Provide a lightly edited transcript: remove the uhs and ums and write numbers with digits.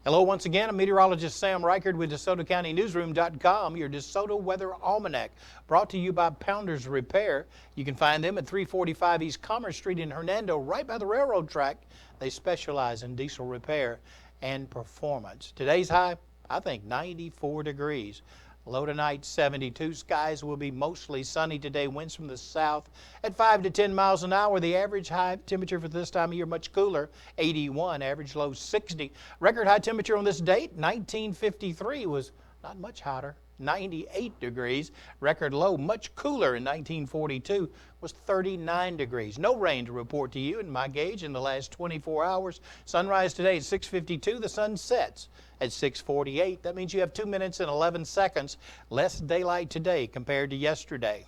Hello once again, I'm meteorologist Sam Reichard with DeSotoCountyNewsroom.com, your DeSoto Weather Almanac, brought to you by Pounders Repair. You can find them at 345 East Commerce Street in Hernando, right by the railroad track. They specialize in diesel repair and performance. Today's high, I think 94 degrees. Low tonight, 72. Skies will be mostly sunny today. Winds from the south at 5 to 10 miles an hour. The average high temperature for this time of year much cooler, 81. Average low, 60. Record high temperature on this date, 1953, was not much hotter, 98 degrees. Record low, much cooler in 1942, was 39 degrees. No rain to report to you in my gauge in the last 24 hours. Sunrise today at 6:52. The sun sets at 6:48. That means you have 2 minutes and 11 seconds less daylight today compared to yesterday.